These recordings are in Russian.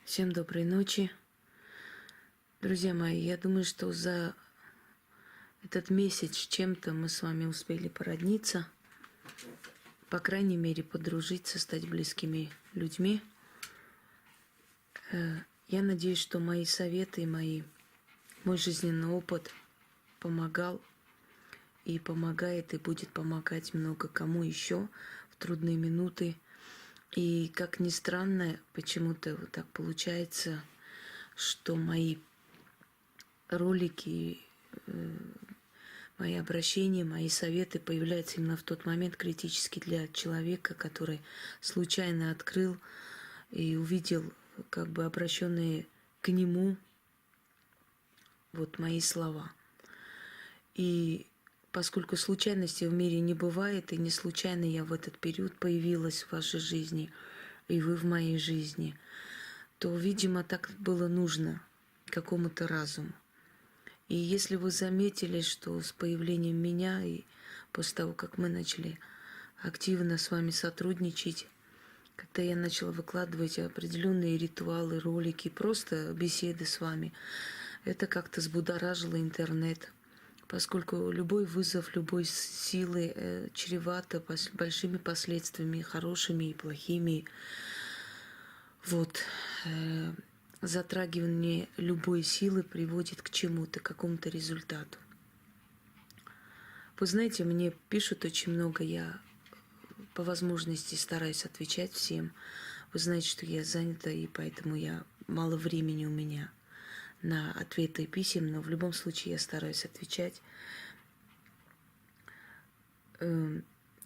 Всем доброй ночи. Друзья мои, я думаю, что за этот месяц с чем-то мы с вами успели породниться, по крайней мере, подружиться, стать близкими людьми. Я надеюсь, что мои советы и мой жизненный опыт помогал и помогает, и будет помогать много кому еще в трудные минуты. И, как ни странно, почему-то вот так получается, что мои ролики, мои обращения, мои советы появляются именно в тот момент критический для человека, который случайно открыл и увидел как бы обращенные к нему вот мои слова. И поскольку случайностей в мире не бывает, и не случайно я в этот период появилась в вашей жизни, и вы в моей жизни, то, видимо, так было нужно какому-то разуму. И если вы заметили, что с появлением меня и после того, как мы начали активно с вами сотрудничать, когда я начала выкладывать определенные ритуалы, ролики, просто беседы с вами, это как-то взбудоражило интернет, поскольку любой вызов любой силы чревато большими последствиями, хорошими и плохими. Вот. Затрагивание любой силы приводит к чему-то, к какому-то результату. Вы знаете, мне пишут очень много, я по возможности стараюсь отвечать всем. Вы знаете, что я занята, и поэтому мало времени у меня на ответы и писем, но в любом случае я стараюсь отвечать.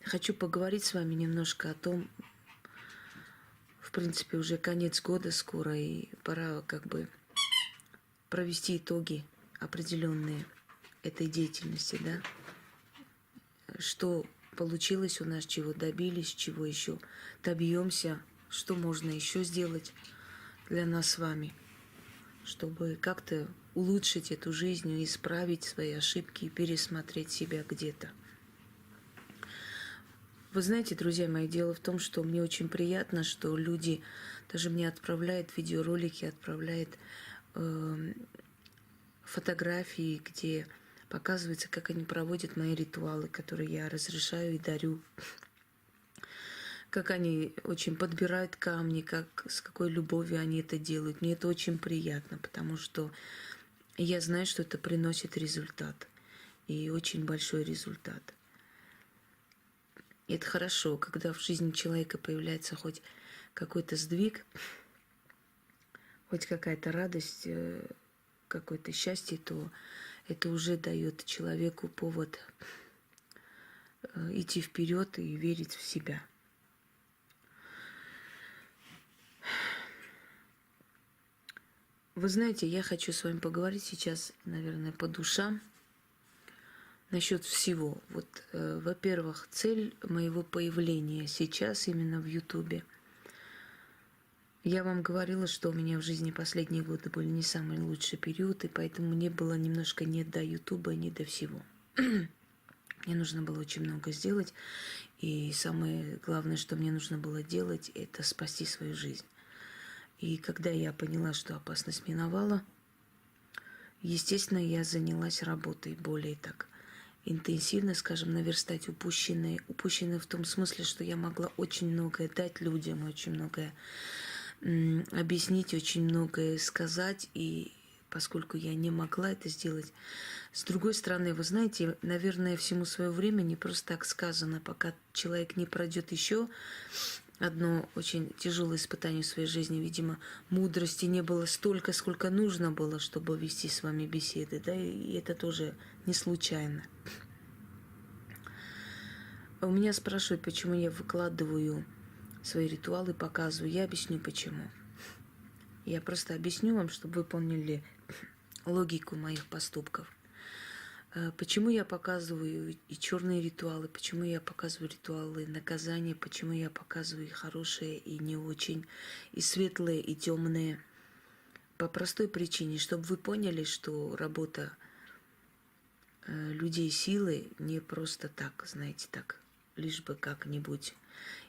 Хочу поговорить с вами немножко о том, в принципе, уже конец года скоро, и пора как бы провести итоги определенные этой деятельности, да? Что получилось у нас, чего добились, чего еще добьемся, что можно еще сделать для нас с вами, чтобы как-то улучшить эту жизнь, исправить свои ошибки и пересмотреть себя где-то. Вы знаете, друзья мои, дело в том, что мне очень приятно, что люди даже мне отправляют видеоролики, отправляют фотографии, где показывается, как они проводят мои ритуалы, которые я разрешаю и дарю. Как они очень подбирают камни, с какой любовью они это делают. Мне это очень приятно, потому что я знаю, что это приносит результат. И очень большой результат. И это хорошо, когда в жизни человека появляется хоть какой-то сдвиг, хоть какая-то радость, какое-то счастье, то это уже дает человеку повод идти вперед и верить в себя. Вы знаете, я хочу с вами поговорить сейчас, наверное, по душам насчет всего. Вот, во-первых, цель моего появления сейчас именно в Ютубе. Я вам говорила, что у меня в жизни последние годы были не самый лучший период, и поэтому мне было немножко не до Ютуба, не до всего. Мне нужно было очень много сделать, и самое главное, что мне нужно было делать, это спасти свою жизнь. И когда я поняла, что опасность миновала, естественно, я занялась работой более так интенсивно, скажем, наверстать упущенное. Упущенное в том смысле, что я могла очень многое дать людям, очень многое объяснить, очень многое сказать, и поскольку я не могла это сделать. С другой стороны, вы знаете, наверное, всему свое время не просто так сказано, пока человек не пройдет еще одно очень тяжелое испытание в своей жизни. Видимо, мудрости не было столько, сколько нужно было, чтобы вести с вами беседы, да, и это тоже не случайно. У меня спрашивают, почему я выкладываю свои ритуалы, показываю. Я объясню, почему. Я просто объясню вам, чтобы вы поняли логику моих поступков. Почему я показываю и черные ритуалы, почему я показываю ритуалы наказания, почему я показываю и хорошие, и не очень, и светлые, и темные. По простой причине, чтобы вы поняли, что работа людей силы не просто так, знаете, так, лишь бы как-нибудь.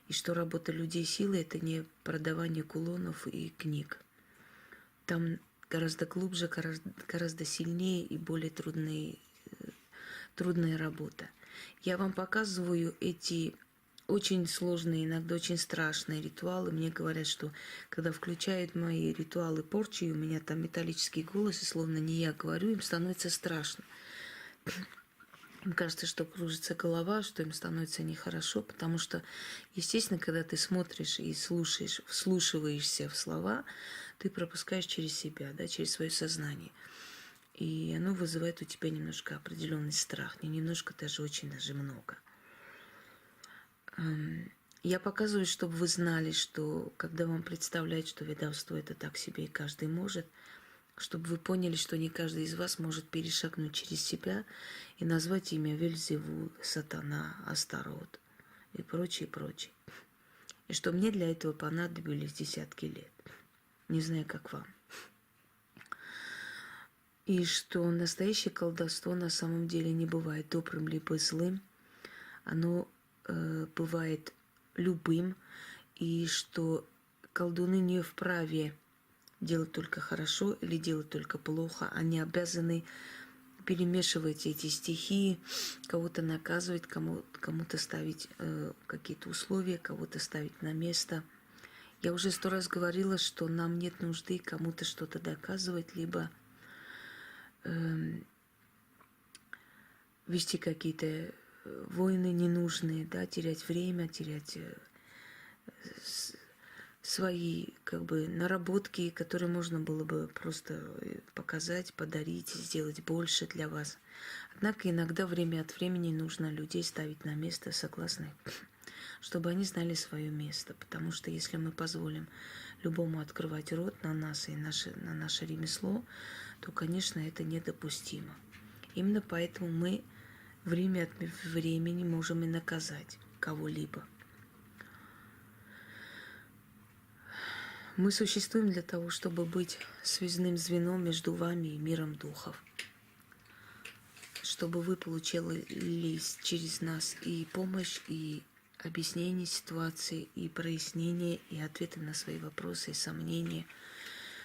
И что работа людей силы – это не продавание кулонов и книг. там гораздо глубже, гораздо сильнее и более трудная работа. Я вам показываю эти очень сложные, иногда очень страшные ритуалы. Мне говорят, что когда включают мои ритуалы порчи, у меня там металлический голос, и словно не я говорю, им становится страшно. Им кажется, что кружится голова, что им становится нехорошо, потому что, естественно, когда ты смотришь и слушаешь, вслушиваешься в слова, ты пропускаешь через себя, да, через свое сознание. И оно вызывает у тебя немножко определенный страх, не немножко, даже очень даже много. Я показываю, чтобы вы знали, что когда вам представляют, что ведовство это так себе и каждый может, чтобы вы поняли, что не каждый из вас может перешагнуть через себя и назвать имя Вельзевул, Сатана, Астарот и прочее, прочее. И что мне для этого понадобились десятки лет. Не знаю, как вам. И что настоящее колдовство на самом деле не бывает добрым либо злым. Оно бывает любым. И что колдуны не вправе делать только хорошо или делать только плохо. Они обязаны перемешивать эти стихии, кого-то наказывать, кому-то ставить какие-то условия, кого-то ставить на место. Я уже 100 раз говорила, что нам нет нужды кому-то что-то доказывать, либо вести какие-то войны ненужные, да, терять время, терять свои наработки, которые можно было бы просто показать, подарить, сделать больше для вас. Однако иногда время от времени нужно людей ставить на место, согласны, чтобы они знали свое место. Потому что если мы позволим любому открывать рот на нас и на наше ремесло, то, конечно, это недопустимо. Именно поэтому мы время от времени можем и наказать кого-либо. Мы существуем для того, чтобы быть связным звеном между вами и миром духов, чтобы вы получили через нас и помощь, и объяснение ситуации, и прояснение, и ответы на свои вопросы, и сомнения.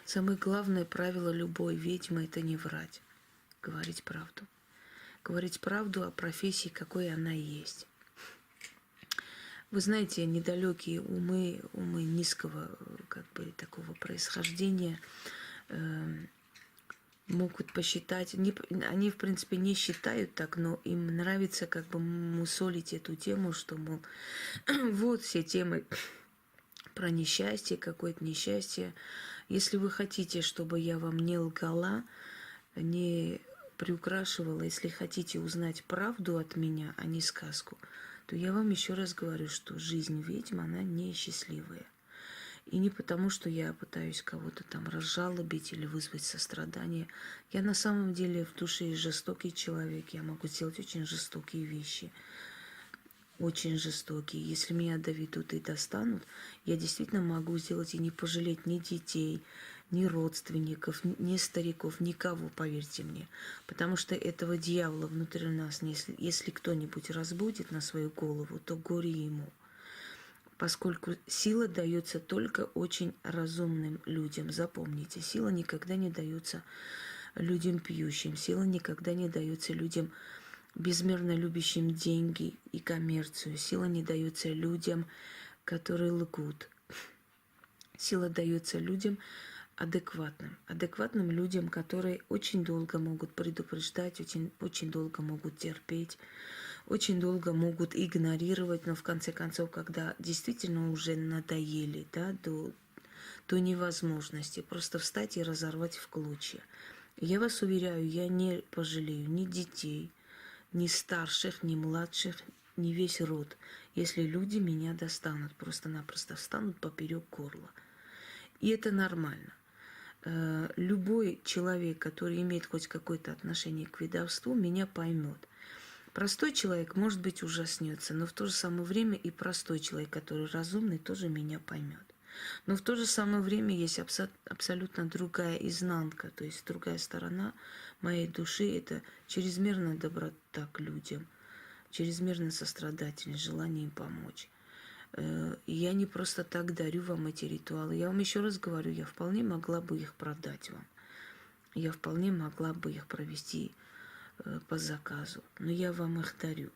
Самое главное правило любой ведьмы – это не врать, говорить правду. Говорить правду о профессии, какой она есть. Вы знаете, недалекие умы низкого такого происхождения могут посчитать, они в принципе не считают так, но им нравится мусолить эту тему, что, мол, вот все темы про несчастье, какое-то несчастье. Если вы хотите, чтобы я вам не лгала, не приукрашивала, если хотите узнать правду от меня, а не сказку, то я вам еще раз говорю, что жизнь ведьм, она несчастливая. И не потому, что я пытаюсь кого-то там разжалобить или вызвать сострадание. Я на самом деле в душе жестокий человек. Я могу сделать очень жестокие вещи. Очень жестокие. Если меня доведут и достанут, я действительно могу сделать и не пожалеть ни детей, ни родственников, ни стариков, никого, поверьте мне. Потому что этого дьявола внутри нас, если кто-нибудь разбудит на свою голову, то горе ему. Поскольку сила дается только очень разумным людям. Запомните, сила никогда не дается людям пьющим, сила никогда не дается людям, безмерно любящим деньги и коммерцию. Сила не дается людям, которые лгут. Сила дается людям адекватным людям, которые очень долго могут предупреждать, очень долго могут терпеть, очень долго могут игнорировать, но в конце концов, когда действительно уже надоели, да, до невозможности, просто встать и разорвать в клочья. Я вас уверяю, я не пожалею ни детей, ни старших, ни младших, ни весь род, если люди меня достанут, просто-напросто встанут поперек горла. И это нормально. Любой человек, который имеет хоть какое-то отношение к ведовству, меня поймет. Простой человек, может быть, ужаснется, но в то же самое время и простой человек, который разумный, тоже меня поймет. Но в то же самое время есть абсолютно другая изнанка, то есть другая сторона моей души – это чрезмерная доброта к людям, чрезмерная сострадательность, желание им помочь. Я не просто так дарю вам эти ритуалы. Я вам еще раз говорю, я вполне могла бы их продать вам. Я вполне могла бы их провести по заказу. Но я вам их дарю.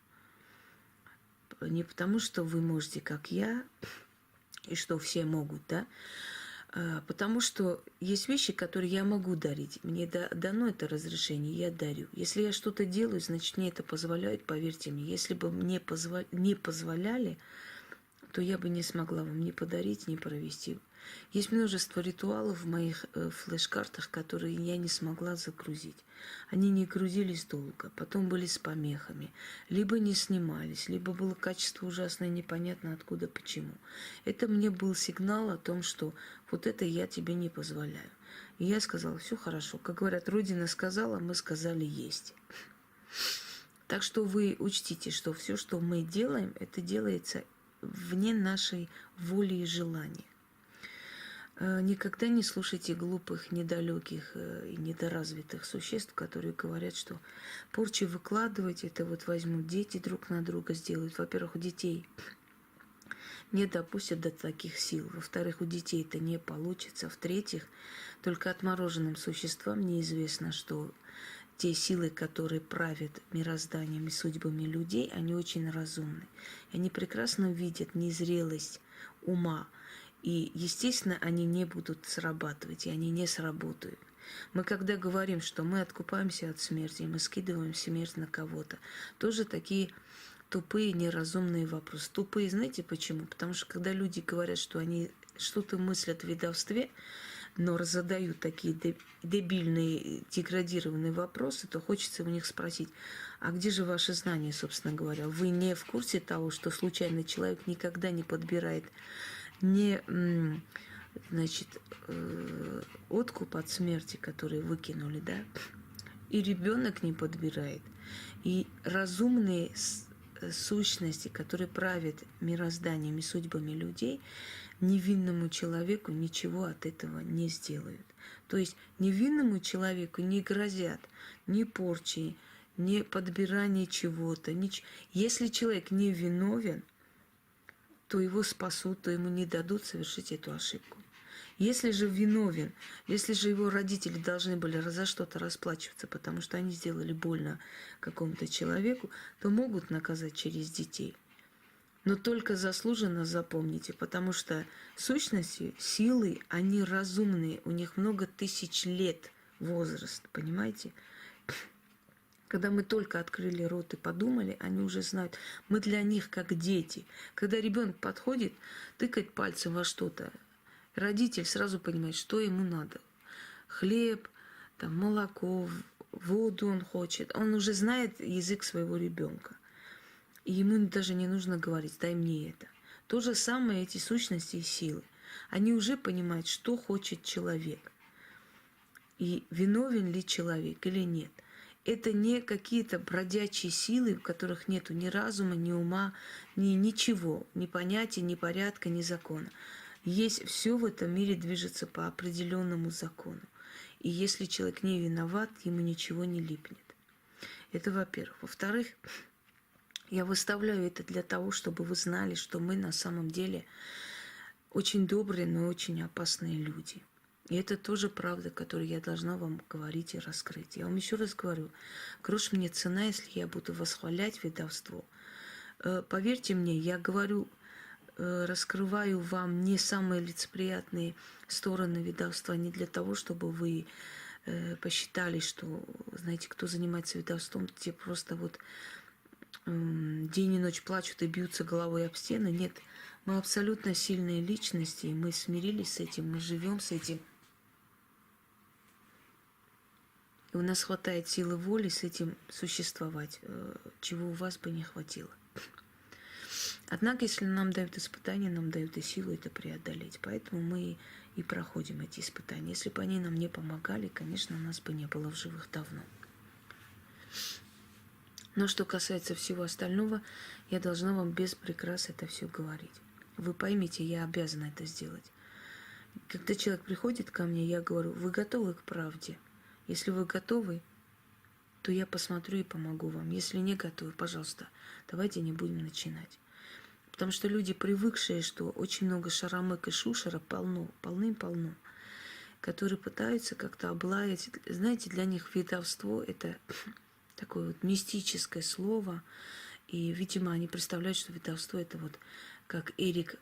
Не потому, что вы можете, как я, и что все могут, да, потому что есть вещи, которые я могу дарить. Мне дано это разрешение, я дарю. Если я что-то делаю, значит, мне это позволяют, поверьте мне. Если бы мне не позволяли, то я бы не смогла вам ни подарить, ни провести. Есть множество ритуалов в моих флеш-картах, которые я не смогла загрузить. Они не грузились долго, потом были с помехами, либо не снимались, либо было качество ужасное, непонятно откуда, почему. Это мне был сигнал о том, что вот это я тебе не позволяю. И я сказала, все хорошо. Как говорят, Родина сказала, мы сказали есть. Так что вы учтите, что все, что мы делаем, это делается вне нашей воли и желания. Никогда не слушайте глупых, недалеких и недоразвитых существ, которые говорят, что порчи выкладывать, это вот возьмут дети друг на друга сделают. Во-первых, у детей не допустят до таких сил. Во-вторых, у детей это не получится. В-третьих, только отмороженным существам неизвестно, что те силы, которые правят мирозданием и судьбами людей, они очень разумны. И они прекрасно видят незрелость ума. И, естественно, они не будут срабатывать, и они не сработают. Мы когда говорим, что мы откупаемся от смерти, мы скидываем смерть на кого-то, тоже такие тупые, неразумные вопросы. Тупые, знаете почему? Потому что когда люди говорят, что они что-то мыслят в ведовстве, но задают такие дебильные, деградированные вопросы, то хочется у них спросить, а где же ваши знания, собственно говоря? Вы не в курсе того, что случайный человек никогда не подбирает не, значит, откуп от смерти, который выкинули, да, и ребенок не подбирает, и разумные сущности, которые правят мирозданием и судьбами людей, невинному человеку ничего от этого не сделают. То есть невинному человеку не грозят ни порчи, ни подбирание чего-то. Если человек не виновен, то его спасут, то ему не дадут совершить эту ошибку. Если же виновен, если же его родители должны были за что-то расплачиваться, потому что они сделали больно какому-то человеку, то могут наказать через детей. Но только заслуженно запомните, потому что сущности, силы, они разумные, у них много тысяч лет возраст, понимаете? Когда мы только открыли рот и подумали, они уже знают. Мы для них как дети. Когда ребенок подходит, тыкает пальцем во что-то, родитель сразу понимает, что ему надо. Хлеб, там, молоко, воду он хочет. Он уже знает язык своего ребенка. И ему даже не нужно говорить, дай мне это. То же самое эти сущности и силы. Они уже понимают, что хочет человек. И виновен ли человек или нет. Это не какие-то бродячие силы, в которых нету ни разума, ни ума, ни ничего, ни понятия, ни порядка, ни закона. Есть все в этом мире движется по определенному закону. И если человек не виноват, ему ничего не липнет. Это во-первых. Во-вторых, я выставляю это для того, чтобы вы знали, что мы на самом деле очень добрые, но очень опасные люди. И это тоже правда, которую я должна вам говорить и раскрыть. Я вам еще раз говорю, грош мне цена, если я буду восхвалять ведовство. Поверьте мне, я говорю, раскрываю вам не самые лицеприятные стороны ведовства, не для того, чтобы вы посчитали, что, знаете, кто занимается ведовством, те просто вот день и ночь плачут и бьются головой об стены. Нет, мы абсолютно сильные личности, и мы смирились с этим, мы живем с этим. И у нас хватает силы воли с этим существовать, чего у вас бы не хватило. Однако, если нам дают испытания, нам дают и силу это преодолеть. Поэтому мы и проходим эти испытания. Если бы они нам не помогали, конечно, нас бы не было в живых давно. Но что касается всего остального, я должна вам без прикрас это все говорить. Вы поймите, я обязана это сделать. Когда человек приходит ко мне, я говорю, вы готовы к правде? Если вы готовы, то я посмотрю и помогу вам. Если не готовы, пожалуйста, давайте не будем начинать. Потому что люди, привыкшие, что очень много шаромык и шушера полным-полно, которые пытаются как-то облаять. Знаете, для них ведовство – это такое вот мистическое слово. И, видимо, они представляют, что ведовство – это вот как Эрик,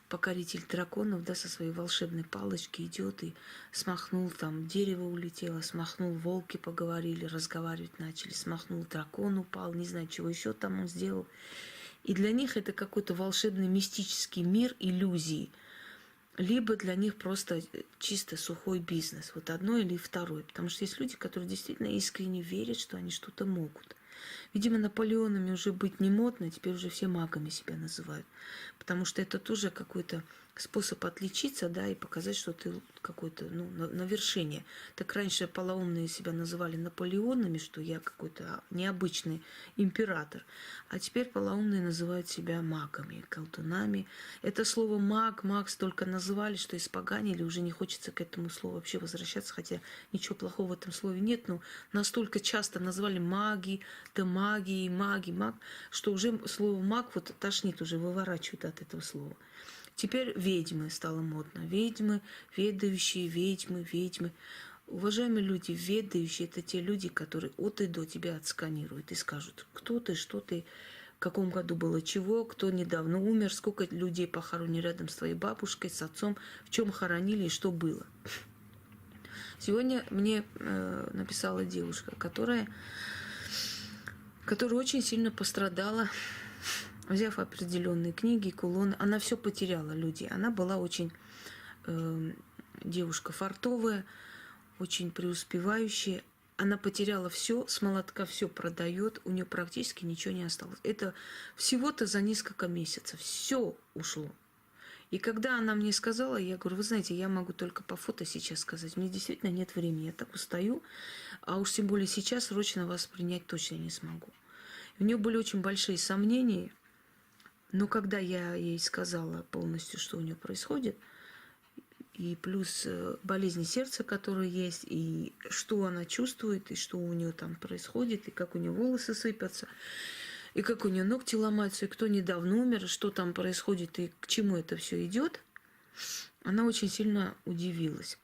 покоритель драконов, да, со своей волшебной палочки идет и смахнул, там дерево улетело, смахнул, волки поговорили, разговаривать начали, смахнул, дракон упал, не знаю, чего еще там он сделал. И для них это какой-то волшебный мистический мир иллюзий, либо для них просто чисто сухой бизнес, вот одно или второе. Потому что есть люди, которые действительно искренне верят, что они что-то могут. Видимо, Наполеонами уже быть не модно, теперь уже все магами себя называют. Потому что это тоже какой-то способ отличиться, да, и показать, что ты какой-то, ну, на вершине. Так раньше полоумные себя называли Наполеонами, что я какой-то необычный император. А теперь полоумные называют себя магами, колдунами. Это слово маг столько называли, что испоганили, уже не хочется к этому слову вообще возвращаться, хотя ничего плохого в этом слове нет, но настолько часто назвали маги, да маги, маги, маг, что уже слово маг вот тошнит, уже выворачивают от этого слова. Теперь ведьмы стало модно. Ведьмы, ведающие, ведьмы. Уважаемые люди, ведающие – это те люди, которые от и до тебя отсканируют и скажут, кто ты, что ты, в каком году было чего, кто недавно умер, сколько людей похоронили рядом с твоей бабушкой, с отцом, в чем хоронили и что было. Сегодня мне написала девушка, которая очень сильно пострадала, взяв определенные книги, кулоны. Она все потеряла, люди. Она была очень девушка фартовая, очень преуспевающая. Она потеряла все, с молотка все продает, у нее практически ничего не осталось. Это всего-то за несколько месяцев. Все ушло. И когда она мне сказала, я говорю, вы знаете, я могу только по фото сейчас сказать. Мне действительно нет времени. Я так устаю, а уж тем более сейчас срочно вас принять точно не смогу. У нее были очень большие сомнения. Но когда я ей сказала полностью, что у нее происходит, и плюс болезни сердца, которые есть, и что она чувствует, и что у нее там происходит, и как у нее волосы сыпятся, и как у нее ногти ломаются, и кто недавно умер, что там происходит, и к чему это все идет, она очень сильно удивилась.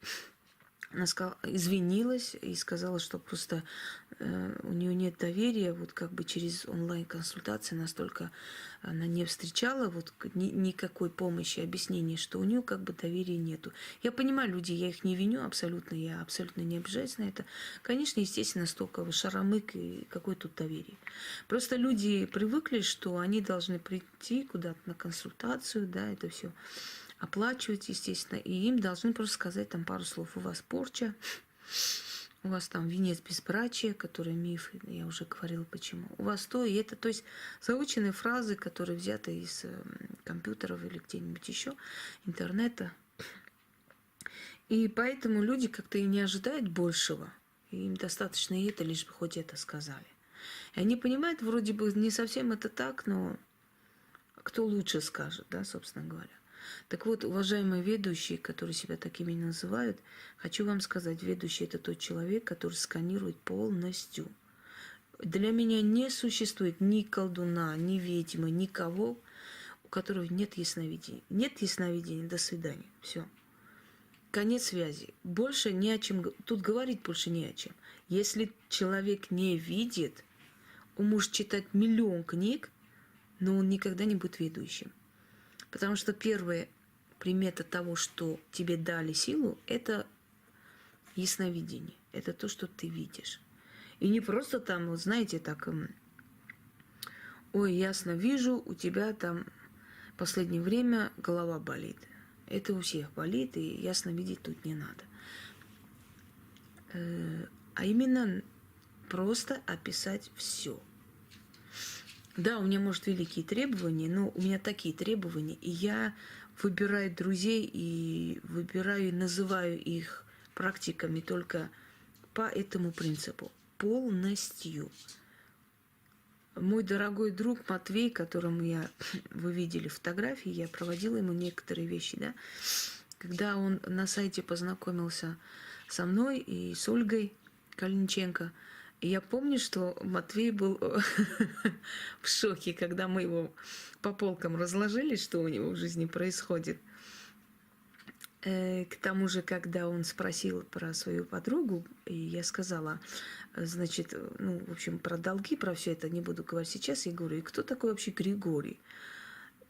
Она извинилась и сказала, что просто у нее нет доверия, вот как бы через онлайн-консультации настолько она не встречала вот никакой помощи, объяснения, что у нее как бы доверия нету. Я понимаю, люди, я их не виню абсолютно, я абсолютно не обижаюсь на это. Конечно, естественно, столько шаромык и какое тут доверие. Просто люди привыкли, что они должны прийти куда-то на консультацию, да, это все оплачивать, естественно, и им должны просто сказать там пару слов. У вас порча, у вас там венец безбрачия, который миф, я уже говорила почему. У вас то и это, то есть заученные фразы, которые взяты из компьютеров или где-нибудь еще, интернета. И поэтому люди как-то и не ожидают большего. Им достаточно и это, лишь бы хоть это сказали. И они понимают, вроде бы не совсем это так, но кто лучше скажет, да, собственно говоря. Так вот, уважаемые ведущие, которые себя такими называют, хочу вам сказать, ведущий – это тот человек, который сканирует полностью. Для меня не существует ни колдуна, ни ведьмы, никого, у которого нет ясновидения. Нет ясновидения, до свидания. Все. Конец связи. Больше ни о чем. Тут говорить больше не о чем. Если человек не видит, он может читать миллион книг, но он никогда не будет ведущим. Потому что первая примета того, что тебе дали силу, это ясновидение. Это то, что ты видишь. И не просто там, вот знаете, так, ой, ясно вижу, у тебя там в последнее время голова болит. Это у всех болит, и ясно видеть тут не надо. А именно просто описать все. Да, у меня, может, великие требования, но у меня такие требования, и я выбираю друзей, и выбираю, и называю их практиками только по этому принципу. Полностью. Мой дорогой друг Матвей, которому вы видели фотографии, я проводила ему некоторые вещи, да, когда он на сайте познакомился со мной и с Ольгой Калинченко, И я помню, что Матвей был в шоке, когда мы его по полкам разложили, что у него в жизни происходит. К тому же, когда он спросил про свою подругу, и я сказала, значит, ну, в общем, про долги, про все это не буду говорить сейчас, я говорю, и кто такой вообще Григорий?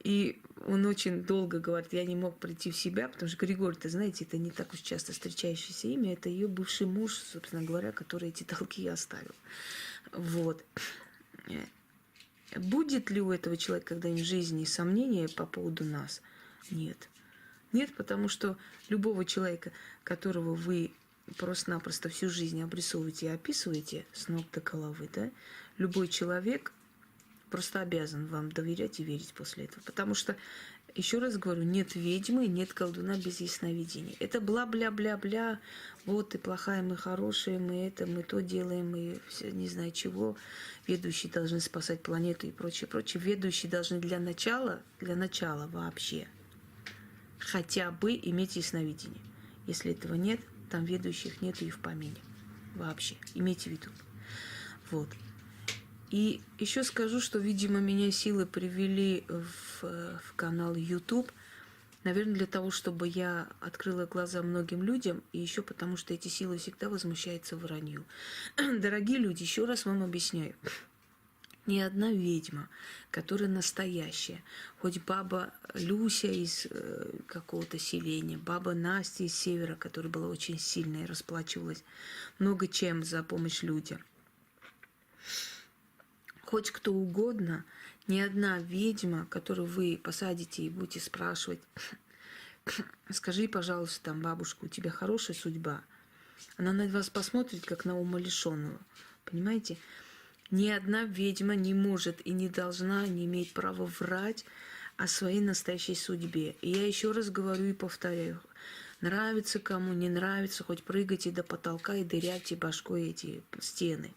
И он очень долго говорит, я не мог прийти в себя, потому что Григорий-то, знаете, это не так уж часто встречающееся имя, это ее бывший муж, собственно говоря, который эти долги и оставил. Вот. Будет ли у этого человека когда-нибудь в жизни сомнения по поводу нас? Нет. Нет, потому что любого человека, которого вы просто-напросто всю жизнь обрисовываете и описываете с ног до головы, да, любой человек просто обязан вам доверять и верить после этого. Потому что, еще раз говорю, нет ведьмы, нет колдуна без ясновидения. Это бла-бля-бля-бля, вот ты плохая, мы хорошие, мы это, мы то делаем, мы все не знаю чего. Ведущие должны спасать планету и прочее, прочее. Ведущие должны для начала вообще хотя бы иметь ясновидение. Если этого нет, там ведущих нет и в помине. Вообще. Имейте в виду. Вот. И еще скажу, что, видимо, меня силы привели в канал YouTube. Наверное, для того, чтобы я открыла глаза многим людям, и еще потому, что эти силы всегда возмущаются вранью. Дорогие люди, еще раз вам объясняю. Ни одна ведьма, которая настоящая, хоть баба Люся из какого-то селения, баба Настя из севера, которая была очень сильная и расплачивалась много чем за помощь людям, хоть кто угодно, ни одна ведьма, которую вы посадите и будете спрашивать, скажи, пожалуйста, там, бабушка, у тебя хорошая судьба, она на вас посмотрит, как на умалишенного, понимаете? Ни одна ведьма не может и не должна, не имеет права врать о своей настоящей судьбе. И я еще раз говорю и повторяю. Нравится кому, не нравится, хоть прыгайте до потолка и дырявьте башкой эти стены.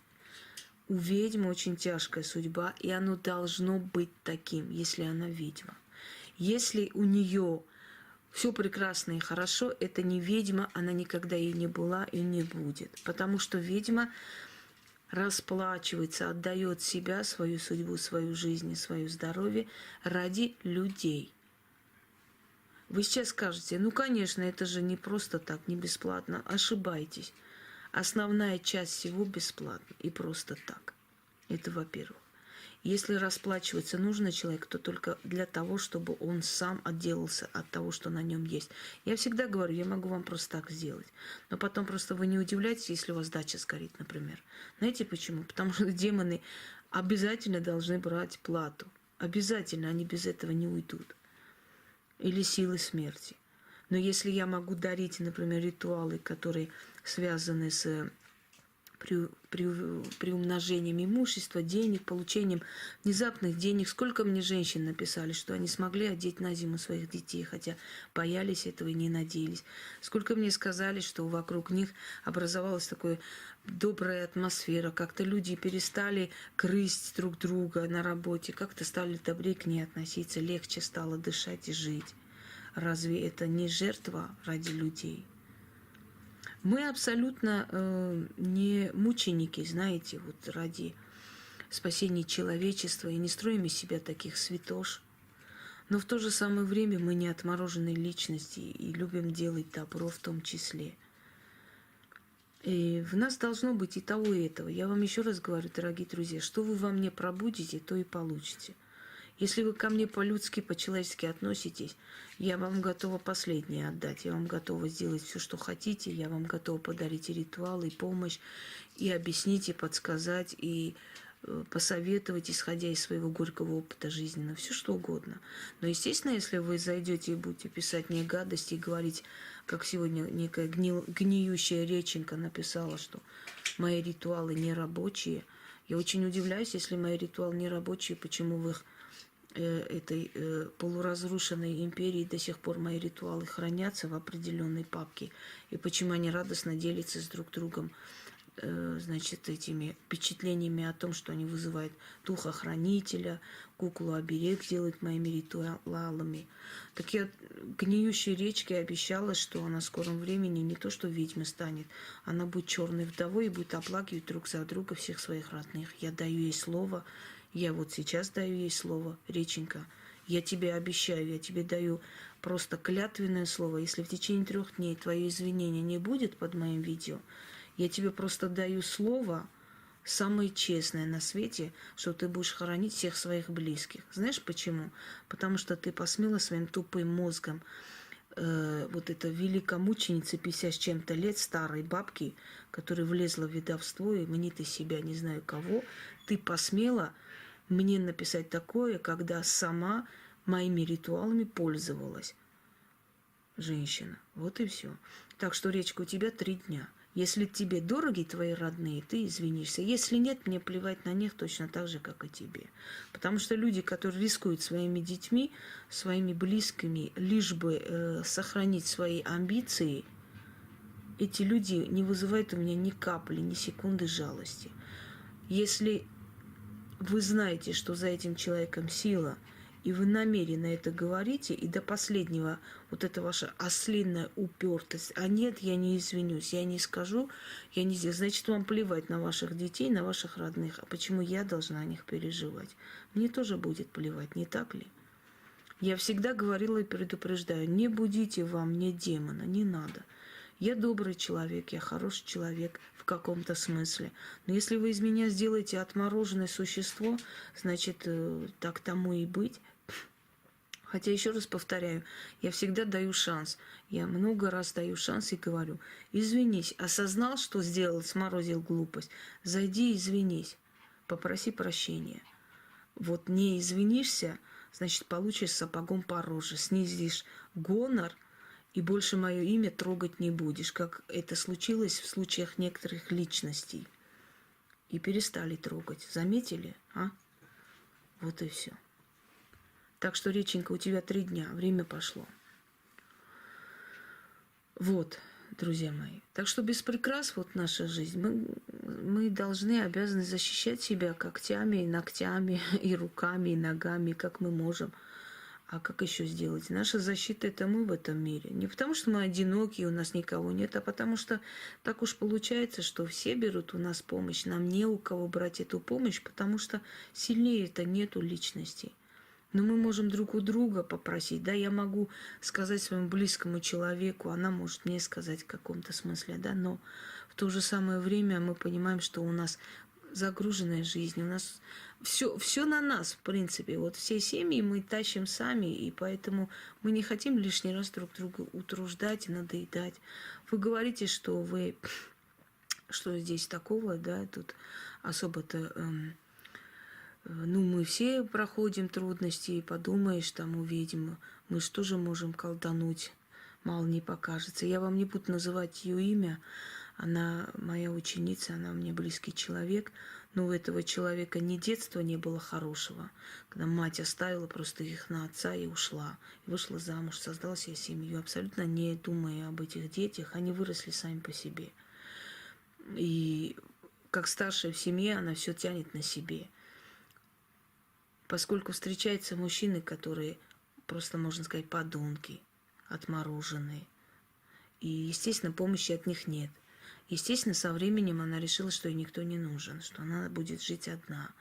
У ведьмы очень тяжкая судьба, и оно должно быть таким, если она ведьма. Если у нее все прекрасно и хорошо, это не ведьма, она никогда и не была, и не будет. Потому что ведьма расплачивается, отдает себя, свою судьбу, свою жизнь и свое здоровье ради людей. Вы сейчас скажете, ну, конечно, это же не просто так, не бесплатно. Ошибаетесь. Основная часть всего бесплатна и просто так. Это во-первых. Если расплачиваться нужно человеку, то только для того, чтобы он сам отделался от того, что на нем есть. Я всегда говорю, я могу вам просто так сделать. Но потом просто вы не удивляйтесь, если у вас дача сгорит, например. Знаете почему? Потому что демоны обязательно должны брать плату. Обязательно, они без этого не уйдут. Или силы смерти. Но если я могу дарить, например, ритуалы, которые связаны с приумножением имущества, денег, получением внезапных денег. Сколько мне женщин написали, что они смогли одеть на зиму своих детей, хотя боялись этого и не надеялись. Сколько мне сказали, что вокруг них образовалась такая добрая атмосфера, как-то люди перестали грызть друг друга на работе, как-то стали добрее к ней относиться, легче стало дышать и жить. Разве это не жертва ради людей? Мы абсолютно не мученики, знаете, вот ради спасения человечества, и не строим из себя таких святош. Но в то же самое время мы не отмороженные личности и любим делать добро в том числе. И в нас должно быть и того, и этого. Я вам еще раз говорю, дорогие друзья, что вы во мне пробудите, то и получите. Если вы ко мне по-людски, по-человечески относитесь, я вам готова последнее отдать. Я вам готова сделать все, что хотите. Я вам готова подарить и ритуал, и помощь, и объяснить, и подсказать, и посоветовать, исходя из своего горького опыта жизненного, все что угодно. Но, естественно, если вы зайдете и будете писать мне гадости и говорить, как сегодня некая гниющая реченька написала, что мои ритуалы не рабочие, я очень удивляюсь, если мои ритуалы не рабочие, почему в их этой полуразрушенной империи до сих пор мои ритуалы хранятся в определенной папке, и почему они радостно делятся с друг другом значит, этими впечатлениями о том, что они вызывают духа-хранителя, куклу-оберег делают моими ритуалами. Так я гниющей речке обещала, что она в скором времени не то что ведьмой станет, она будет черной вдовой и будет оплакивать друг за друга всех своих родных. Я даю ей слово, я вот сейчас даю ей слово, Реченька, я тебе обещаю, я тебе даю просто клятвенное слово. Если в течение 3 дней твое извинение не будет под моим видео, я тебе просто даю слово, самое честное на свете, что ты будешь хоронить всех своих близких. Знаешь почему? Потому что ты посмела своим тупым мозгом вот эта великомученица 50 с чем-то лет, старой бабки, которая влезла в ведовство и мнит из себя не знаю кого, ты посмела мне написать такое, когда сама моими ритуалами пользовалась женщина. Вот и все. Так что, Речка, у тебя 3 дня. Если тебе дороги твои родные, ты извинишься. Если нет, мне плевать на них точно так же, как и тебе. Потому что люди, которые рискуют своими детьми, своими близкими, лишь бы сохранить свои амбиции, эти люди не вызывают у меня ни капли, ни секунды жалости. Если вы знаете, что за этим человеком сила, и вы намеренно это говорите, и до последнего вот эта ваша ослиная упертость, а нет, я не извинюсь, я не скажу, я не сделаю, значит, вам плевать на ваших детей, на ваших родных, а почему я должна о них переживать? Мне тоже будет плевать, не так ли? Я всегда говорила и предупреждаю, не будите во мне демона, не надо. Я добрый человек, я хороший человек в каком-то смысле. Но если вы из меня сделаете отмороженное существо, значит, так тому и быть. Хотя, еще раз повторяю, я всегда даю шанс. Я много раз даю шанс и говорю, извинись, осознал, что сделал, сморозил глупость, зайди и извинись, попроси прощения. Вот не извинишься, значит, получишь сапогом по роже, снизишь гонор, и больше мое имя трогать не будешь, как это случилось в случаях некоторых личностей. И перестали трогать. Заметили, а? Вот и все. Так что, Реченька, у тебя 3 дня, время пошло. Вот, друзья мои. Так что без прикрас вот наша жизнь. Мы должны, обязаны защищать себя когтями, и ногтями, и руками, и ногами, как мы можем. А как еще сделать? Наша защита – это мы в этом мире. Не потому, что мы одиноки, у нас никого нет, а потому что так уж получается, что все берут у нас помощь. Нам не у кого брать эту помощь, потому что сильнее-то нету личностей. Но мы можем друг у друга попросить. Да, я могу сказать своему близкому человеку, она может мне сказать в каком-то смысле, да, но в то же самое время мы понимаем, что у нас загруженная жизнь, у нас все на нас, в принципе. Вот все семьи мы тащим сами, и поэтому мы не хотим лишний раз друг друга утруждать и надоедать. Вы говорите, что вы, что здесь такого, да, тут особо-то, ну, мы все проходим трудности, и подумаешь, там увидим, мы же тоже можем колдануть, мало не покажется. Я вам не буду называть ее имя, она моя ученица, она мне близкий человек, но у этого человека ни детства не было хорошего, когда мать оставила просто их на отца и ушла, и вышла замуж, создала себе семью, абсолютно не думая об этих детях, они выросли сами по себе. И как старшая в семье, она все тянет на себе. Поскольку встречаются мужчины, которые просто, можно сказать, подонки, отмороженные, и, естественно, помощи от них нет. Естественно, со временем она решила, что ей никто не нужен, что она будет жить одна.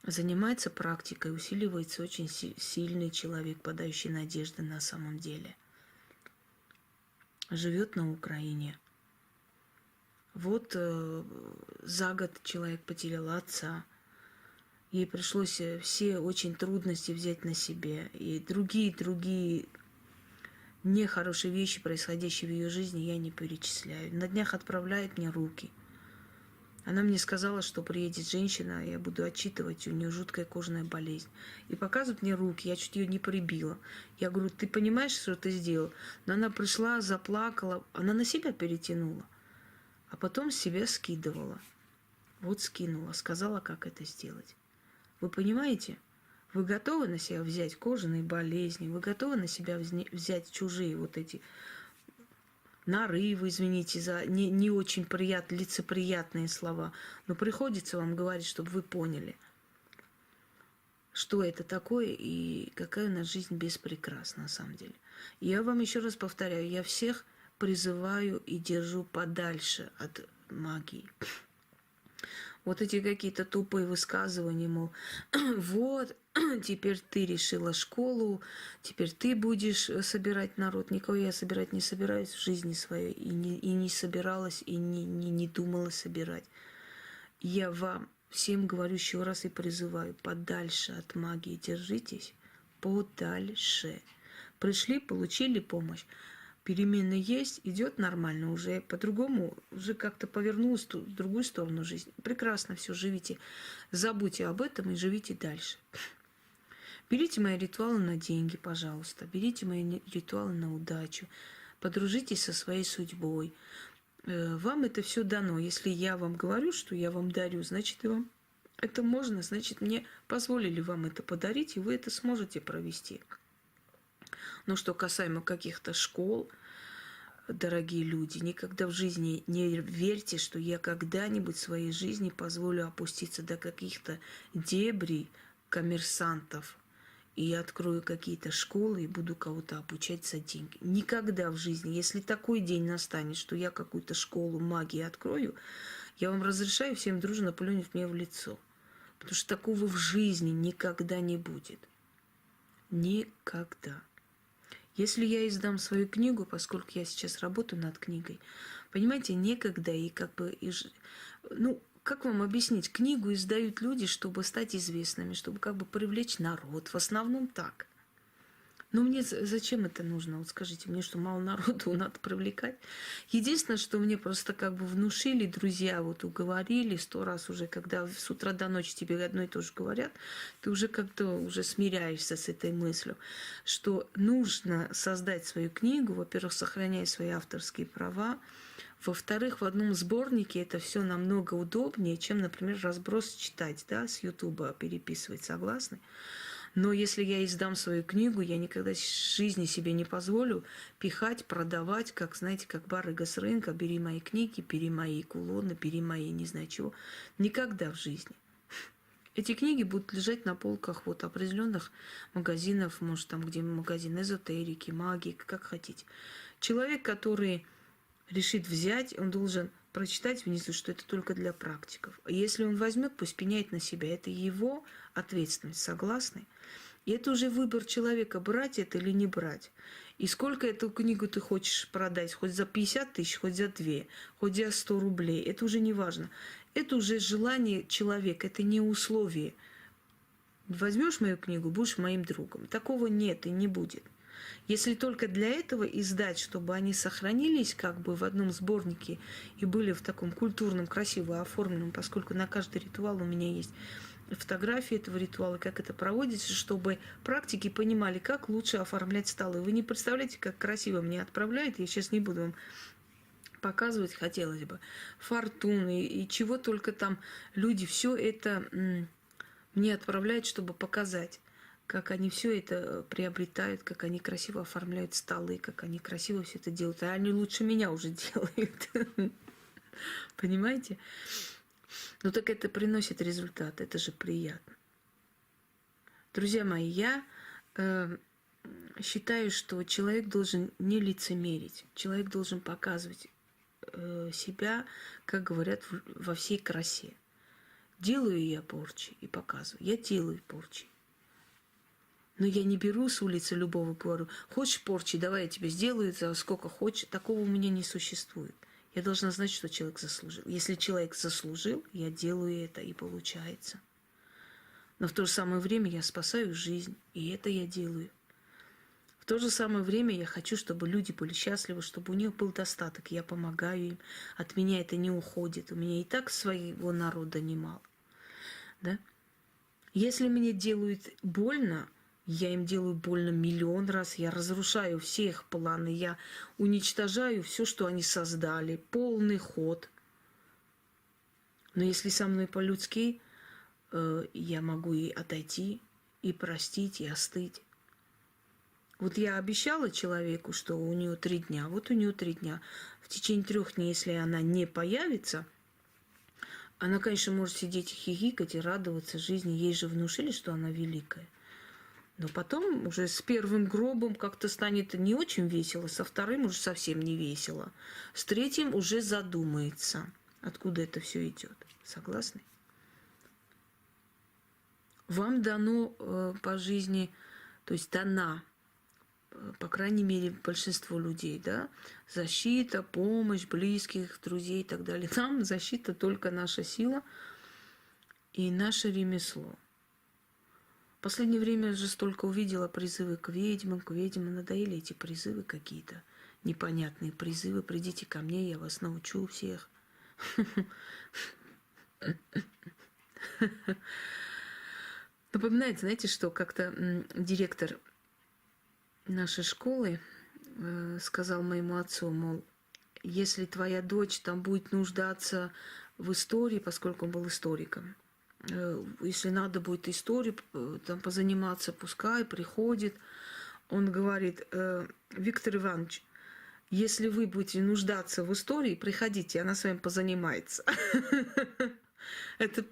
Занимается практикой, усиливается очень сильный человек, подающий надежды на самом деле. Живет на Украине. Вот за год человек потерял отца. Ей пришлось все очень трудности взять на себя. И другие нехорошие вещи, происходящие в ее жизни, я не перечисляю. На днях отправляет мне руки. Она мне сказала, что приедет женщина, я буду отчитывать, у нее жуткая кожная болезнь. И показывает мне руки, я чуть ее не прибила. Я говорю, ты понимаешь, что ты сделал? Но она пришла, заплакала, она на себя перетянула, а потом с себя скидывала. Вот скинула, сказала, как это сделать. Вы понимаете? Вы готовы на себя взять кожаные болезни? Вы готовы на себя взять чужие вот эти нарывы, извините за не очень лицеприятные слова, но приходится вам говорить, чтобы вы поняли, что это такое и какая у нас жизнь беспрекрасна на самом деле. Я вам еще раз повторяю, я всех призываю и держу подальше от магии. Вот эти какие-то тупые высказывания, мол, вот, теперь ты решила школу, теперь ты будешь собирать народ. Никого я собирать не собираюсь в жизни своей, и не собиралась, и не думала собирать. Я вам всем говорю еще раз и призываю, подальше от магии держитесь, подальше. Пришли, получили помощь. Перемены есть, идет нормально уже, по-другому, уже как-то повернулась в другую сторону жизни. Прекрасно все, живите. Забудьте об этом и живите дальше. Берите мои ритуалы на деньги, пожалуйста. Берите мои ритуалы на удачу. Подружитесь со своей судьбой. Вам это все дано. Если я вам говорю, что я вам дарю, значит, и вам это можно, значит, мне позволили вам это подарить, и вы это сможете провести. Но что касаемо каких-то школ, дорогие люди, никогда в жизни не верьте, что я когда-нибудь в своей жизни позволю опуститься до каких-то дебрей коммерсантов и открою какие-то школы и буду кого-то обучать за деньги. Никогда в жизни. Если такой день настанет, что я какую-то школу магии открою, я вам разрешаю всем дружно плюнуть мне в лицо. Потому что такого в жизни никогда не будет. Никогда. Если я издам свою книгу, поскольку я сейчас работаю над книгой, понимаете, некогда и как бы... Ну, как вам объяснить? Книгу издают люди, чтобы стать известными, чтобы как бы привлечь народ. В основном так. Но мне зачем это нужно? Вот скажите, мне что, мало народу надо привлекать? Единственное, что мне просто как бы внушили друзья, вот уговорили 100 раз уже, когда с утра до ночи тебе одно и то же говорят, ты уже как-то уже смиряешься с этой мыслью, что нужно создать свою книгу, во-первых, сохраняя свои авторские права, во-вторых, в одном сборнике это все намного удобнее, чем, например, разброс читать, да, с Ютуба переписывать, согласны? Но если я издам свою книгу, я никогда в жизни себе не позволю пихать, продавать, как, знаете, как барыга с рынка, бери мои книги, бери мои кулоны, бери мои не знаю чего. Никогда в жизни. Эти книги будут лежать на полках вот определенных магазинов, может, там, где магазин эзотерики, магии, как хотите. Человек, который решит взять, он должен прочитать внизу, что это только для практиков. Если он возьмет, пусть пеняет на себя. Это его ответственность, согласны? И это уже выбор человека, брать это или не брать. И сколько эту книгу ты хочешь продать, хоть за 50 тысяч, хоть за 2, хоть за 100 рублей, это уже не важно. Это уже желание человека, это не условие. Возьмешь мою книгу, будешь моим другом. Такого нет и не будет. Если только для этого издать, чтобы они сохранились как бы в одном сборнике и были в таком культурном, красиво оформленном, поскольку на каждый ритуал у меня есть фотографии этого ритуала, как это проводится, чтобы практики понимали, как лучше оформлять столы. Вы не представляете, как красиво мне отправляют. Я сейчас не буду вам показывать, хотелось бы. Фортуны и чего только там люди все это мне отправляют, чтобы показать, как они все это приобретают, как они красиво оформляют столы, как они красиво все это делают. А они лучше меня уже делают. Понимаете? Ну так это приносит результат, это же приятно. Друзья мои, я считаю, что человек должен не лицемерить, человек должен показывать себя, как говорят, во всей красе. Делаю я порчи и показываю. Я делаю порчи. Но я не беру с улицы любого, говорю, хочешь порчи, давай я тебе сделаю за сколько хочешь. Такого у меня не существует. Я должна знать, что человек заслужил. Если человек заслужил, я делаю это, и получается. Но в то же самое время я спасаю жизнь, и это я делаю. В то же самое время я хочу, чтобы люди были счастливы, чтобы у них был достаток. Я помогаю им. От меня это не уходит. У меня и так своего народа немало. Да? Если мне делают больно, я им делаю больно миллион раз. Я разрушаю все их планы. Я уничтожаю все, что они создали. Полный ход. Но если со мной по-людски, я могу и отойти, и простить, и остыть. Вот я обещала человеку, что у нее 3 дня. Вот у нее 3 дня. В течение 3 дней, если она не появится, она, конечно, может сидеть и хихикать и радоваться жизни. Ей же внушили, что она великая. Но потом уже с первым гробом как-то станет не очень весело, со вторым уже совсем не весело. С третьим уже задумается, откуда это все идет. Согласны? Вам дано по жизни, то есть дана, по крайней мере, большинство людей, да, защита, помощь близких, друзей и так далее. Нам защита только наша сила и наше ремесло. В последнее время я же столько увидела призывы к ведьмам, надоели эти призывы какие-то, непонятные призывы. Придите ко мне, я вас научу всех. Напоминает, знаете, что как-то директор нашей школы сказал моему отцу, мол, если твоя дочь там будет нуждаться в истории, поскольку он был историком, если надо будет историю там позаниматься, пускай приходит. Он говорит: Виктор Иванович, если вы будете нуждаться в истории, приходите, она с вами позанимается. Это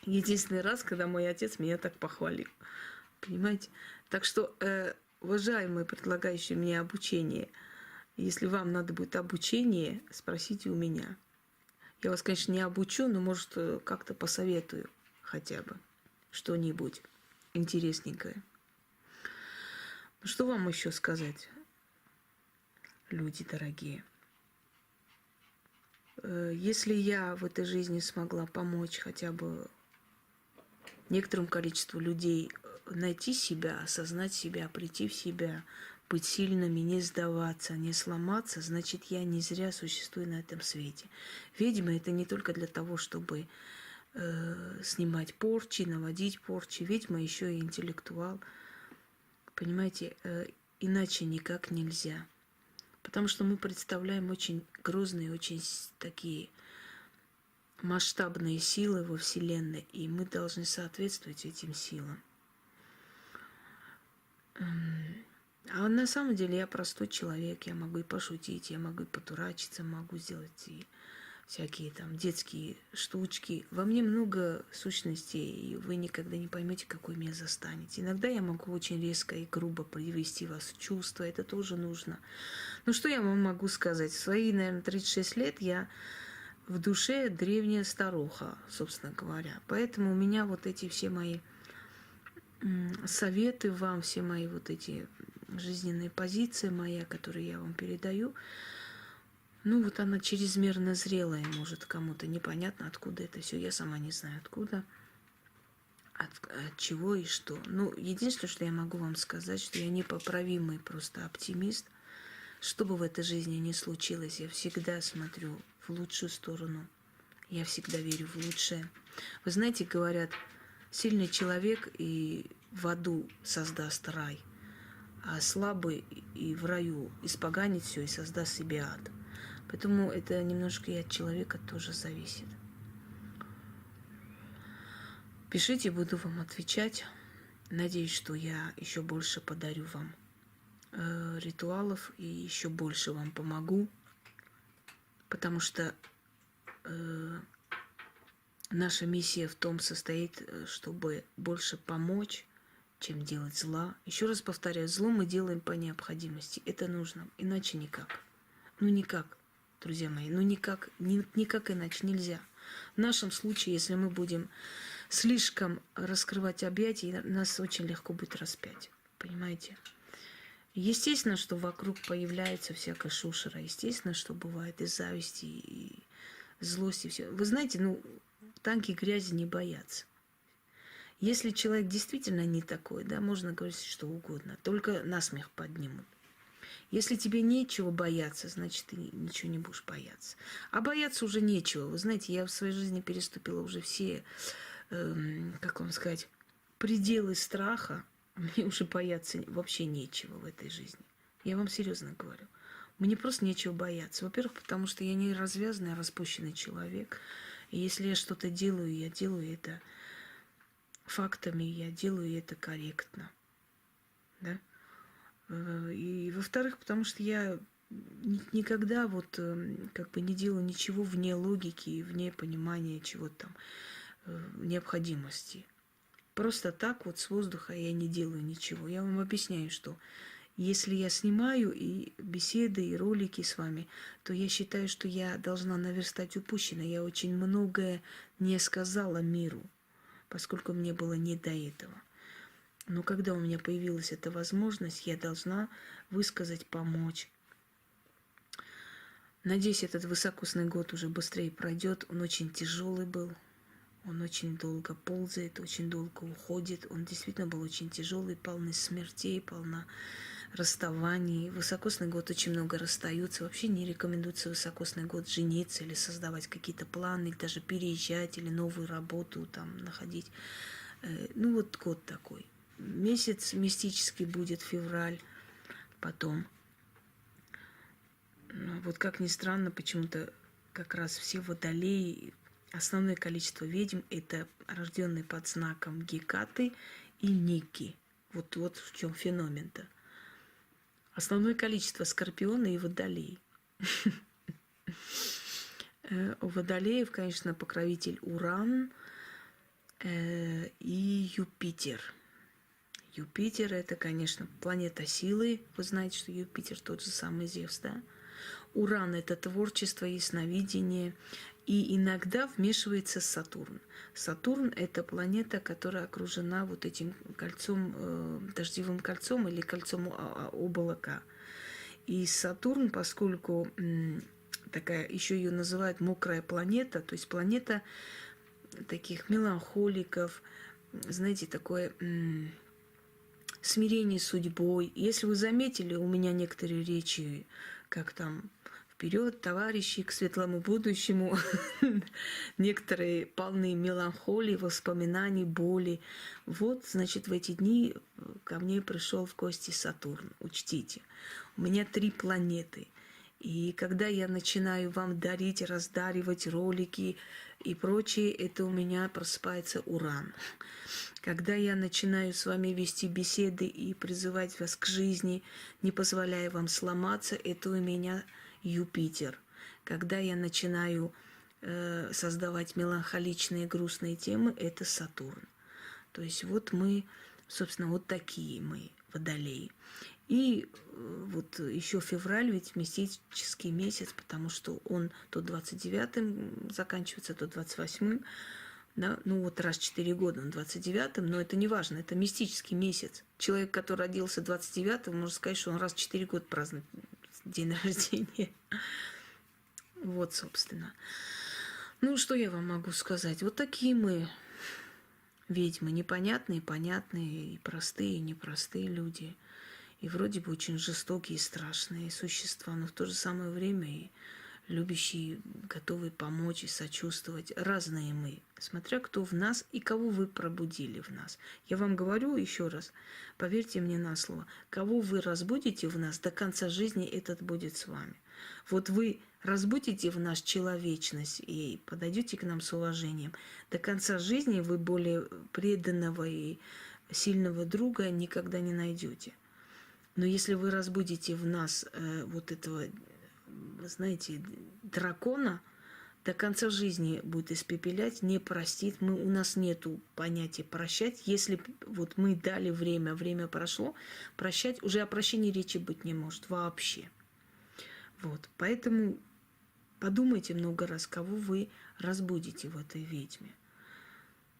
единственный раз, когда мой отец меня так похвалил. Понимаете? Так что, уважаемые, предлагающие мне обучение, если вам надо будет обучение, спросите у меня. Я вас, конечно, не обучу, но, может, как-то посоветую хотя бы что-нибудь интересненькое. Ну, что вам еще сказать, люди дорогие? Если я в этой жизни смогла помочь хотя бы некоторому количеству людей найти себя, осознать себя, прийти в себя, быть сильными, не сдаваться, не сломаться, значит, я не зря существую на этом свете. Ведьма — это не только для того, чтобы снимать порчи, наводить порчи. Ведьма еще и интеллектуал. Понимаете, иначе никак нельзя. Потому что мы представляем очень грозные, очень такие масштабные силы во Вселенной, и мы должны соответствовать этим силам. А на самом деле я простой человек, я могу и пошутить, я могу и потурачиться, могу сделать и всякие там детские штучки. Во мне много сущностей, и вы никогда не поймете, какой меня застанете. Иногда я могу очень резко и грубо привести вас в чувство, это тоже нужно. Ну что я вам могу сказать? В свои, наверное, 36 лет я в душе древняя старуха, собственно говоря. Поэтому у меня вот эти все мои советы вам, все мои вот эти жизненные позиции моя, которые я вам передаю, ну вот она чрезмерно зрелая, может, кому-то непонятно, откуда это все. Я сама не знаю, откуда, от чего и что. Ну, единственное, что я могу вам сказать, что я непоправимый просто оптимист. Что бы в этой жизни ни случилось, я всегда смотрю в лучшую сторону. Я всегда верю в лучшее. Вы знаете, говорят, сильный человек и в аду создаст рай, а слабый и в раю испоганит все и создаст себе ад. Поэтому это немножко и от человека тоже зависит. Пишите, буду вам отвечать. Надеюсь, что я еще больше подарю вам ритуалов и еще больше вам помогу, потому что наша миссия в том состоит, чтобы больше помочь, чем делать зла. Еще раз повторяю, зло мы делаем по необходимости. Это нужно, иначе никак. Ну никак, друзья мои, ну никак, никак иначе нельзя. В нашем случае, если мы будем слишком раскрывать объятия, нас очень легко будет распять. Понимаете? Естественно, что вокруг появляется всякая шушера. Естественно, что бывает и зависти, и злость, и все. Вы знаете, ну, танки грязи не боятся. Если человек действительно не такой, да, можно говорить что угодно, только насмех поднимут. Если тебе нечего бояться, значит, ты ничего не будешь бояться. А бояться уже нечего. Вы знаете, я в своей жизни переступила уже все, как вам сказать, пределы страха. Мне уже бояться вообще нечего в этой жизни. Я вам серьезно говорю. Мне просто нечего бояться. Во-первых, потому что я не развязанный, а распущенный человек. И если я что-то делаю, я делаю это фактами, я делаю это корректно. Да? И, во-вторых, потому что я никогда вот как бы не делаю ничего вне логики и вне понимания чего-то там, необходимости. Просто так вот с воздуха я не делаю ничего. Я вам объясняю, что если я снимаю и беседы, и ролики с вами, то я считаю, что я должна наверстать упущенное. Я очень многое не сказала миру, поскольку мне было не до этого. Но когда у меня появилась эта возможность, я должна высказать, помочь. Надеюсь, этот высокосный год уже быстрее пройдет. Он очень тяжелый был. Он очень долго ползает, очень долго уходит. Он действительно был очень тяжелый, полный смертей, полна расставаний. Высокосный год очень много расстаются. Вообще не рекомендуется в высокосный год жениться или создавать какие-то планы, или даже переезжать, или новую работу там находить. Ну вот год такой. Месяц мистический будет февраль, потом. Вот как ни странно, почему-то как раз все водолеи, основное количество ведьм – это рожденные под знаком Гекаты и Ники. Вот в чем феномен-то. Основное количество скорпиона и водолей. У водолеев, конечно, покровитель Уран и Юпитер. Юпитер – это, конечно, планета силы. Вы знаете, что Юпитер тот же самый Зевс, да? Уран – это творчество, ясновидение. И иногда вмешивается Сатурн. Сатурн – это планета, которая окружена вот этим кольцом, дождевым кольцом или кольцом облака. И Сатурн, поскольку такая, еще ее называют мокрая планета, то есть планета таких меланхоликов, знаете, такое смирение с судьбой. Если вы заметили, у меня некоторые речи, как там «Вперед, товарищи, к светлому будущему», некоторые полны меланхолии, воспоминаний, боли. Вот, значит, в эти дни ко мне пришел в гости Сатурн. Учтите, у меня 3 планеты. И когда я начинаю вам дарить, раздаривать ролики и прочее, это у меня просыпается Уран. Когда я начинаю с вами вести беседы и призывать вас к жизни, не позволяя вам сломаться, это у меня Юпитер. Когда я начинаю создавать меланхоличные, грустные темы, это Сатурн. То есть вот мы, собственно, вот такие мы, водолеи. И вот еще февраль, ведь мистический месяц, потому что он то 29-м заканчивается, то 28-м. Да? Ну вот раз в 4 года он 29-м, но это не важно, это мистический месяц. Человек, который родился 29-го, можно сказать, что он раз в 4 года празднует день рождения. Вот, собственно. Ну, что я вам могу сказать? Вот такие мы ведьмы. Непонятные, понятные, и простые, и непростые люди. И вроде бы очень жестокие и страшные существа, но в то же самое время и любящие, готовые помочь и сочувствовать. Разные мы, смотря кто в нас и кого вы пробудили в нас. Я вам говорю еще раз, поверьте мне на слово, кого вы разбудите в нас, до конца жизни этот будет с вами. Вот вы разбудите в нас человечность и подойдете к нам с уважением. До конца жизни вы более преданного и сильного друга никогда не найдете. Но если вы разбудите в нас вот этого, знаете, дракона, до конца жизни будет испепелять, не простит. У нас нету понятия прощать. Если вот мы дали время, время прошло, прощать, уже о прощении речи быть не может вообще. Вот, поэтому подумайте много раз, кого вы разбудите в этой ведьме.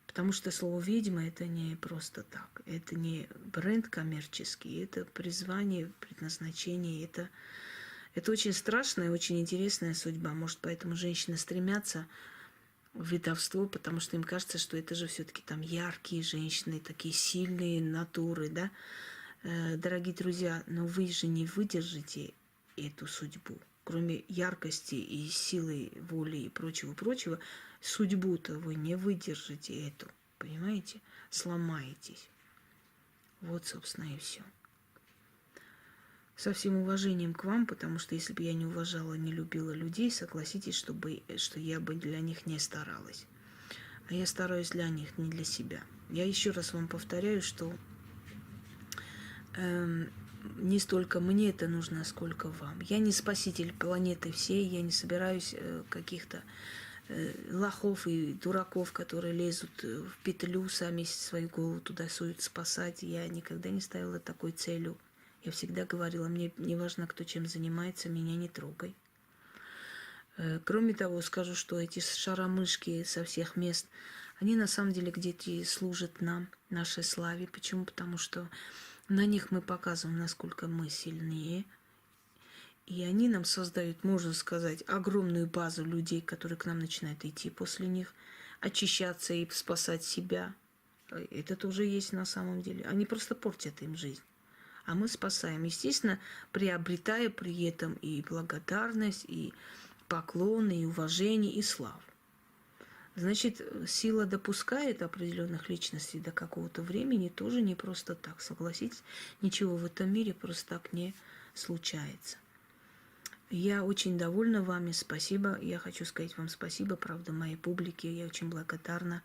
Потому что слово «ведьма» – это не просто так. Это не бренд коммерческий, это призвание, предназначение. Это очень страшная, очень интересная судьба. Может, поэтому женщины стремятся в ведовство, потому что им кажется, что это же все-таки там яркие женщины, такие сильные натуры, да? Дорогие друзья, но вы же не выдержите эту судьбу. Кроме яркости и силы воли и прочего-прочего, судьбу-то вы не выдержите эту, понимаете? Сломаетесь. Вот, собственно, и все. Со всем уважением к вам, потому что если бы я не уважала, не любила людей, согласитесь, что я бы для них не старалась. А я стараюсь для них, не для себя. Я еще раз вам повторяю, что не столько мне это нужно, сколько вам. Я не спаситель планеты всей, я не собираюсь каких-то лохов и дураков, которые лезут в петлю, сами свою голову туда суют спасать. Я никогда не ставила такой целью. Я всегда говорила, мне не важно, кто чем занимается, меня не трогай. Кроме того, скажу, что эти шаромышки со всех мест, они на самом деле где-то служат нам, нашей славе. Почему? Потому что на них мы показываем, насколько мы сильнее. И они нам создают, можно сказать, огромную базу людей, которые к нам начинают идти после них, очищаться и спасать себя. Это тоже есть на самом деле. Они просто портят им жизнь. А мы спасаем. Естественно, приобретая при этом и благодарность, и поклоны, и уважение, и славу. Значит, сила допускает определенных личностей до какого-то времени тоже не просто так. Согласитесь, ничего в этом мире просто так не случается. Я очень довольна вами, спасибо. Я хочу сказать вам спасибо, правда, моей публике. Я очень благодарна.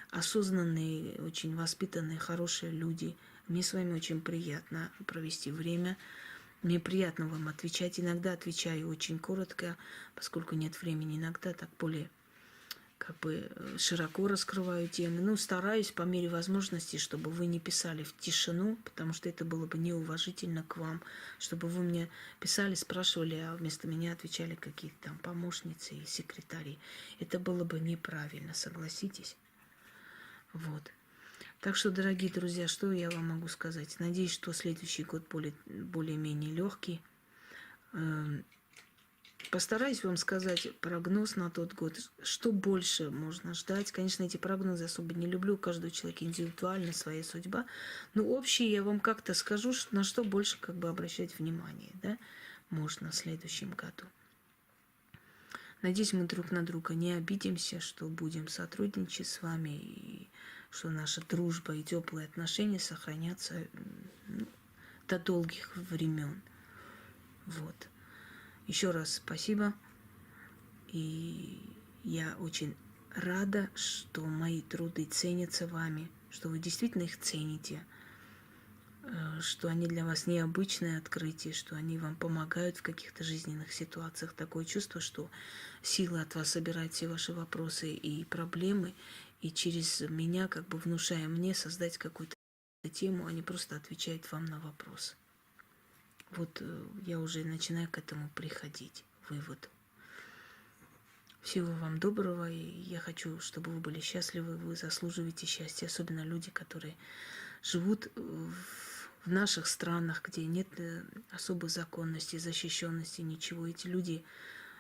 Осознанные, очень воспитанные, хорошие люди. Мне с вами очень приятно провести время. Мне приятно вам отвечать. Иногда отвечаю очень коротко, поскольку нет времени. Иногда так более широко раскрываю темы. Ну, стараюсь по мере возможности, чтобы вы не писали в тишину, потому что это было бы неуважительно к вам, чтобы вы мне писали, спрашивали, а вместо меня отвечали какие-то там помощницы и секретари. Это было бы неправильно, согласитесь? Вот. Так что, дорогие друзья, что я вам могу сказать? Надеюсь, что следующий год более-менее легкий. Постараюсь вам сказать прогноз на тот год, что больше можно ждать. Конечно, эти прогнозы особо не люблю, у каждого человека индивидуально своя судьба. Но общие я вам как-то скажу, на что больше обращать внимание, да, можно в следующем году. Надеюсь, мы друг на друга не обидимся, что будем сотрудничать с вами, и что наша дружба и теплые отношения сохранятся до долгих времен. Вот. Еще раз спасибо. И я очень рада, что мои труды ценятся вами, что вы действительно их цените, что они для вас необычное открытие, что они вам помогают в каких-то жизненных ситуациях. Такое чувство, что сила от вас собирает все ваши вопросы и проблемы, и через меня внушая мне создать какую-то тему, они просто отвечают вам на вопросы. Вот я уже начинаю к этому приходить, выводу. Всего вам доброго, и я хочу, чтобы вы были счастливы, вы заслуживаете счастья, особенно люди, которые живут в наших странах, где нет особой законности, защищенности, ничего. Эти люди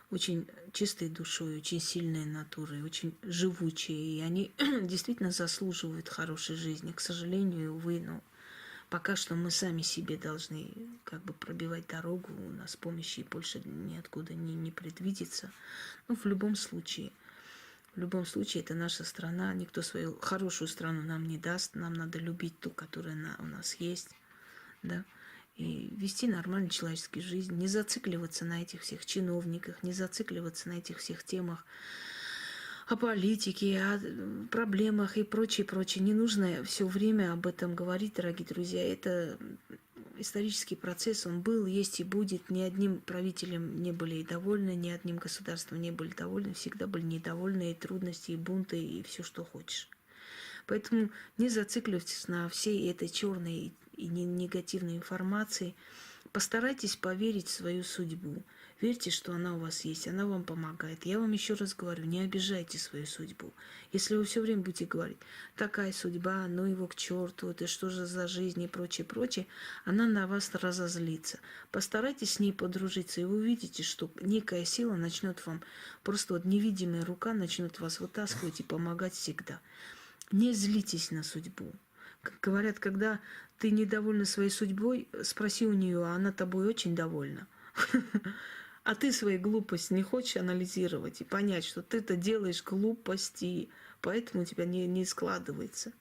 очень чистой душой, очень сильной натурой, очень живучие, и они действительно заслуживают хорошей жизни. К сожалению, увы, пока что мы сами себе должны пробивать дорогу, у нас помощи больше ниоткуда не предвидится. Но в любом случае это наша страна, никто свою хорошую страну нам не даст, нам надо любить ту, которая у нас есть, да, и вести нормальную человеческую жизнь, не зацикливаться на этих всех чиновниках, не зацикливаться на этих всех темах, о политике, о проблемах и прочее. Не нужно все время об этом говорить, дорогие друзья. Это исторический процесс, он был, есть и будет. Ни одним правителем не были довольны, ни одним государством не были довольны. Всегда были недовольны, и трудности, и бунты, и все, что хочешь. Поэтому не зацикливайтесь на всей этой черной и негативной информации. Постарайтесь поверить в свою судьбу. Верьте, что она у вас есть, она вам помогает. Я вам еще раз говорю, не обижайте свою судьбу. Если вы все время будете говорить, такая судьба, ну его к черту, это что же за жизнь и прочее, она на вас разозлится. Постарайтесь с ней подружиться, и вы увидите, что некая сила начнет вам, просто невидимая рука начнет вас вытаскивать и помогать всегда. Не злитесь на судьбу. Как говорят, когда ты недовольна своей судьбой, спроси у нее, а она тобой очень довольна. А ты свои глупости не хочешь анализировать и понять, что ты-то делаешь глупости, поэтому у тебя не складывается.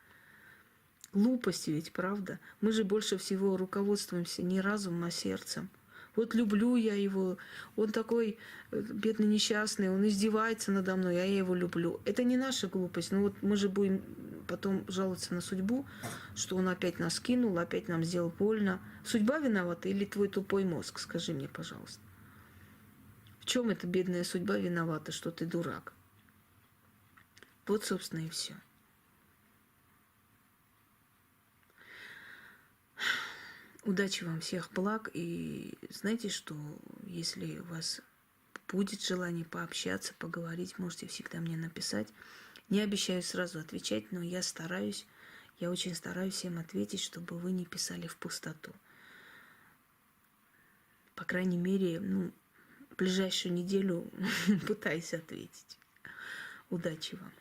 Глупости ведь, правда? Мы же больше всего руководствуемся не разумом, а сердцем. Вот люблю я его, он такой бедный, несчастный, он издевается надо мной, а я его люблю. Это не наша глупость. Ну вот мы же будем потом жаловаться на судьбу, что он опять нас кинул, опять нам сделал больно. Судьба виновата или твой тупой мозг? Скажи мне, пожалуйста. В чем эта бедная судьба виновата, что ты дурак? Вот, собственно, и все. Удачи вам, всех благ. И знаете, что если у вас будет желание пообщаться, поговорить, можете всегда мне написать. Не обещаю сразу отвечать, но я стараюсь, я очень стараюсь всем ответить, чтобы вы не писали в пустоту. По крайней мере, в ближайшую неделю пытаюсь ответить. Удачи вам.